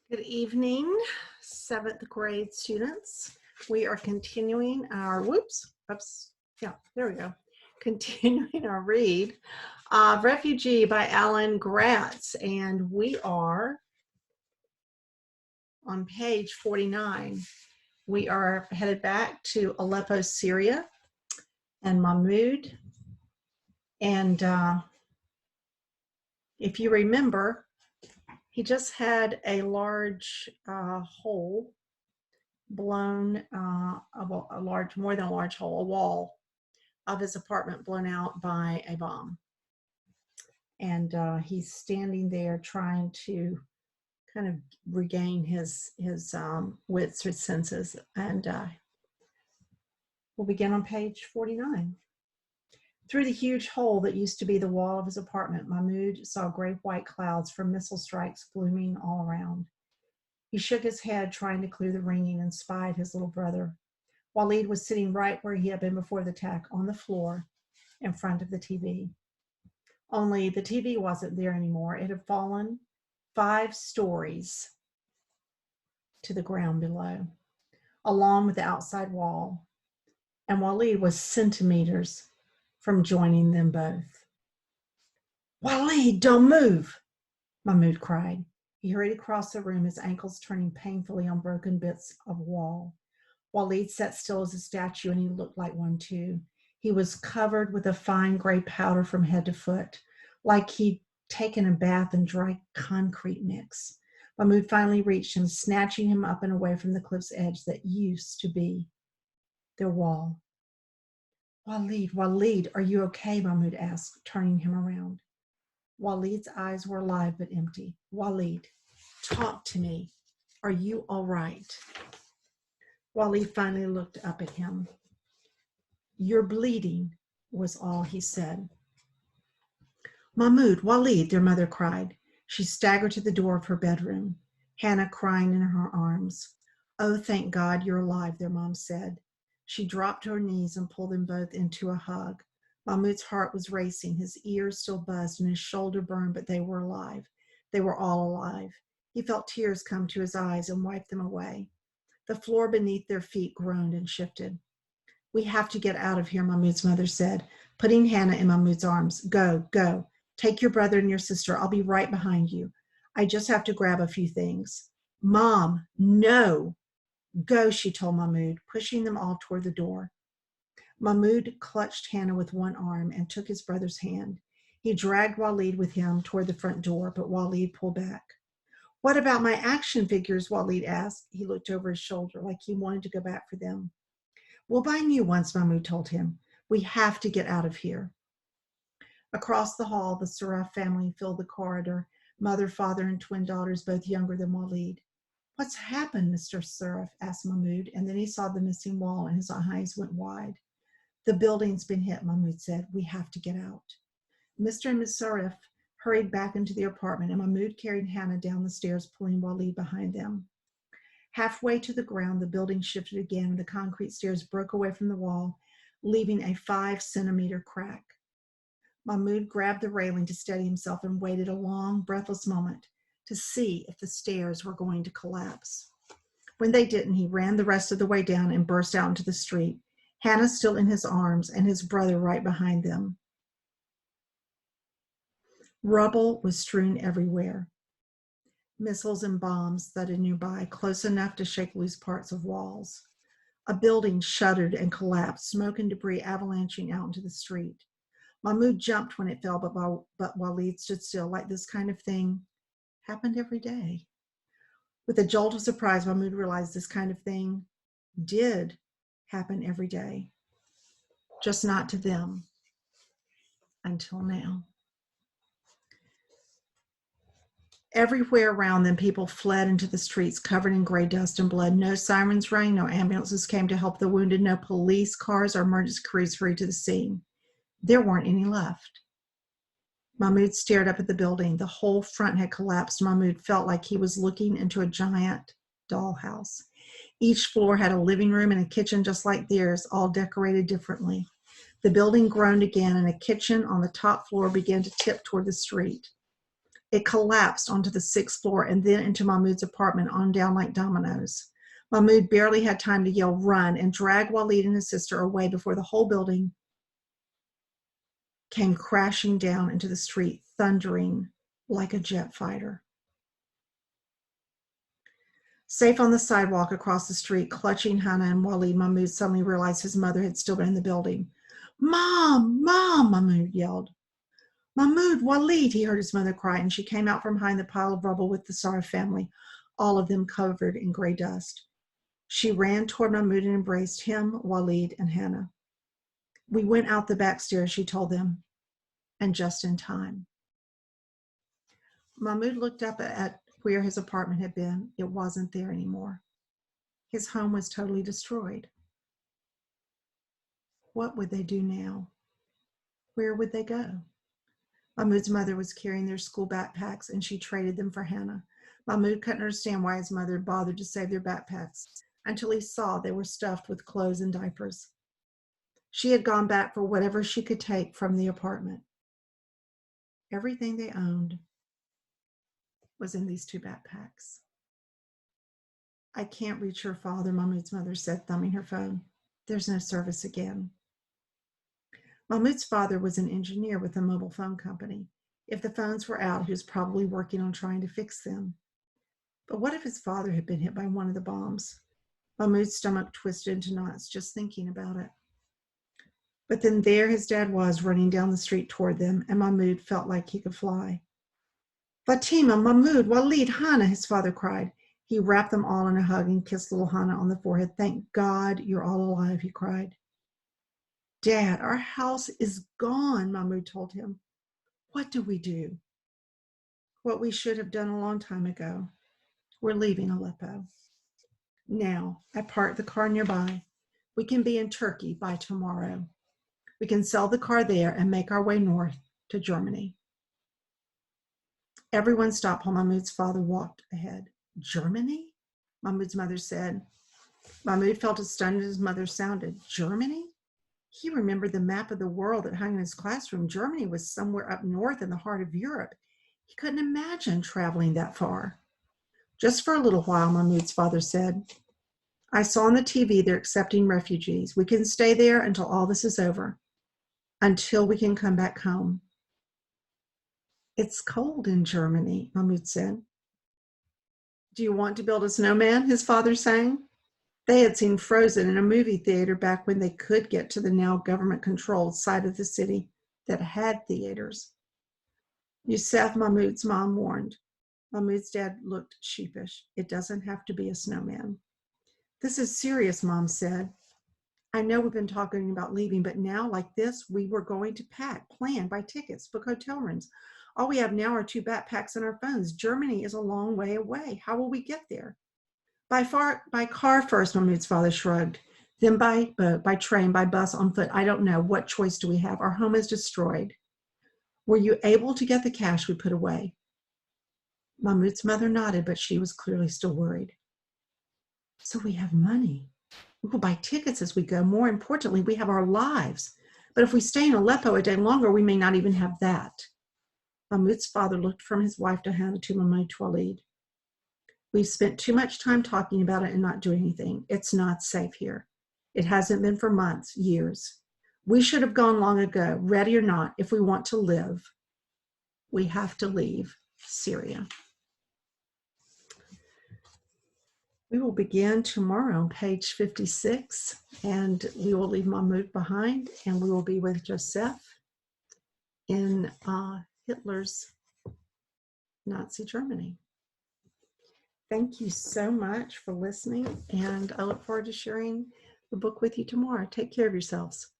Good evening, 7th grade students. We are continuing our, there we go. Continuing our read of Refugee by Gratz, and we are on page 49. We are headed back to Aleppo, Syria, and Mahmoud. And if you remember, he just had a large hole blown, more than a large hole, a wall of his apartment blown out by a bomb. And he's standing there trying to kind of regain his wits or senses. And we'll begin on page 49. Through the huge hole that used to be the wall of his apartment, Mahmoud saw gray white clouds from missile strikes blooming all around. He shook his head, trying to clear the ringing, and spied his little brother. Walid was sitting right where he had been before the attack, on the floor in front of the TV. Only the TV wasn't there anymore. It had fallen 5 stories to the ground below, along with the outside wall, and Walid was centimeters from joining them both. "Walid, don't move," Mahmoud cried. He hurried across the room, his ankles turning painfully on broken bits of wall. Walid sat still as a statue, and he looked like one too. He was covered with a fine gray powder from head to foot, like he'd taken a bath in dry concrete mix. Mahmoud finally reached him, snatching him up and away from the cliff's edge that used to be their wall. Walid, are you okay?" Mahmoud asked, turning him around. Walid's eyes were alive but empty. "Walid, talk to me. Are you all right?" Walid finally looked up at him. "You're bleeding," was all he said. "Mahmoud, Walid," their mother cried. She staggered to the door of her bedroom, Hannah crying in her arms. "Oh, thank God you're alive," their mom said. She dropped to her knees and pulled them both into a hug. Mahmoud's heart was racing, his ears still buzzed and his shoulder burned, but they were alive. They were all alive. He felt tears come to his eyes and wiped them away. The floor beneath their feet groaned and shifted. "We have to get out of here," Mahmoud's mother said, putting Hannah in Mahmoud's arms. Go. Take your brother and your sister. I'll be right behind you. I just have to grab a few things." "Mom, no." "Go," she told Mahmoud, pushing them all toward the door. Mahmoud clutched Hannah with one arm and took his brother's hand. He dragged Walid with him toward the front door, but Walid pulled back. "What about my action figures?" Walid asked. He looked over his shoulder like he wanted to go back for them. "We'll buy new ones," Mahmoud told him. "We have to get out of here." Across the hall, the Saraf family filled the corridor, mother, father, and twin daughters, both younger than Walid. "What's happened, Mr. Saraf?" asked Mahmoud, and then he saw the missing wall and his eyes went wide. "The building's been hit," Mahmoud said. "We have to get out." Mr. and Ms. Saraf hurried back into the apartment, and Mahmoud carried Hannah down the stairs, pulling Walid behind them. Halfway to the ground, the building shifted again, and the concrete stairs broke away from the wall, leaving a 5-centimeter crack. Mahmoud grabbed the railing to steady himself and waited a long, breathless moment to see if the stairs were going to collapse. When they didn't, he ran the rest of the way down and burst out into the street, Hannah still in his arms and his brother right behind them. Rubble was strewn everywhere. Missiles and bombs thudded nearby, close enough to shake loose parts of walls. A building shuddered and collapsed, smoke and debris avalanching out into the street. Mahmoud jumped when it fell, but Walid stood still, like this kind of thing happened every day. With a jolt of surprise, Mahmoud realized this kind of thing did happen every day, just not to them until now. Everywhere around them, people fled into the streets covered in gray dust and blood. No sirens rang, no ambulances came to help the wounded, no police cars or emergency crews hurried to the scene. There weren't any left. Mahmoud stared up at the building. The whole front had collapsed. Mahmoud felt like he was looking into a giant dollhouse. Each floor had a living room and a kitchen just like theirs, all decorated differently. The building groaned again, and a kitchen on the top floor began to tip toward the street. It collapsed onto the 6th floor and then into Mahmoud's apartment on down like dominoes. Mahmoud barely had time to yell, "Run," and drag Walid and his sister away before the whole building came crashing down into the street, thundering like a jet fighter. Safe on the sidewalk across the street, clutching Hannah and Walid, Mahmoud suddenly realized his mother had still been in the building. "Mom! Mom!" Mahmoud yelled. "Mahmoud, Walid!" he heard his mother cry, and she came out from behind the pile of rubble with the Sarif family, all of them covered in gray dust. She ran toward Mahmoud and embraced him, Walid, and Hannah. "We went out the back stairs," she told them, "and just in time." Mahmoud looked up at where his apartment had been. It wasn't there anymore. His home was totally destroyed. What would they do now? Where would they go? Mahmoud's mother was carrying their school backpacks, and she traded them for Hannah. Mahmoud couldn't understand why his mother bothered to save their backpacks until he saw they were stuffed with clothes and diapers. She had gone back for whatever she could take from the apartment. Everything they owned was in these 2 backpacks. "I can't reach your father," Mahmoud's mother said, thumbing her phone. "There's no service again." Mahmoud's father was an engineer with a mobile phone company. If the phones were out, he was probably working on trying to fix them. But what if his father had been hit by one of the bombs? Mahmoud's stomach twisted into knots just thinking about it. But then there his dad was running down the street toward them, and Mahmoud felt like he could fly. "Fatima, Mahmoud, Walid, Hannah," his father cried. He wrapped them all in a hug and kissed little Hannah on the forehead. "Thank God you're all alive," he cried. "Dad, our house is gone," Mahmoud told him. "What do we do?" "What we should have done a long time ago. We're leaving Aleppo. Now, I parked the car nearby. We can be in Turkey by tomorrow. We can sell the car there and make our way north to Germany." Everyone stopped while Mahmoud's father walked ahead. "Germany?" Mahmoud's mother said. Mahmoud felt as stunned as his mother sounded. Germany? He remembered the map of the world that hung in his classroom. Germany was somewhere up north in the heart of Europe. He couldn't imagine traveling that far. "Just for a little while," Mahmoud's father said. "I saw on the TV they're accepting refugees. We can stay there until all this is over, until we can come back home." "It's cold in Germany," Mahmoud said. "Do you want to build a snowman?" his father sang. They had seen Frozen in a movie theater back when they could get to the now government-controlled side of the city that had theaters. Youssef, Mahmoud's mom warned. Mahmoud's dad looked sheepish. "It doesn't have to be a snowman." "This is serious," Mom said. "I know we've been talking about leaving, but now, like this, we were going to pack, plan, buy tickets, book hotel rooms. All we have now are 2 backpacks and our phones. Germany is a long way away. How will we get there?" By car first," Mahmoud's father shrugged. "Then by boat, by train, by bus, on foot. I don't know. What choice do we have? Our home is destroyed." "Were you able to get the cash we put away?" Mahmoud's mother nodded, but she was clearly still worried. "So we have money. We will buy tickets as we go. More importantly, we have our lives. But if we stay in Aleppo a day longer, we may not even have that." Mahmoud's father looked from his wife to Hannah to Mahmoud to Walid. "We've spent too much time talking about it and not doing anything. It's not safe here. It hasn't been for months, years. We should have gone long ago, ready or not. If we want to live, we have to leave Syria." We will begin tomorrow on page 56, and we will leave Mahmoud behind, and we will be with Joseph in Hitler's Nazi Germany. Thank you so much for listening, and I look forward to sharing the book with you tomorrow. Take care of yourselves.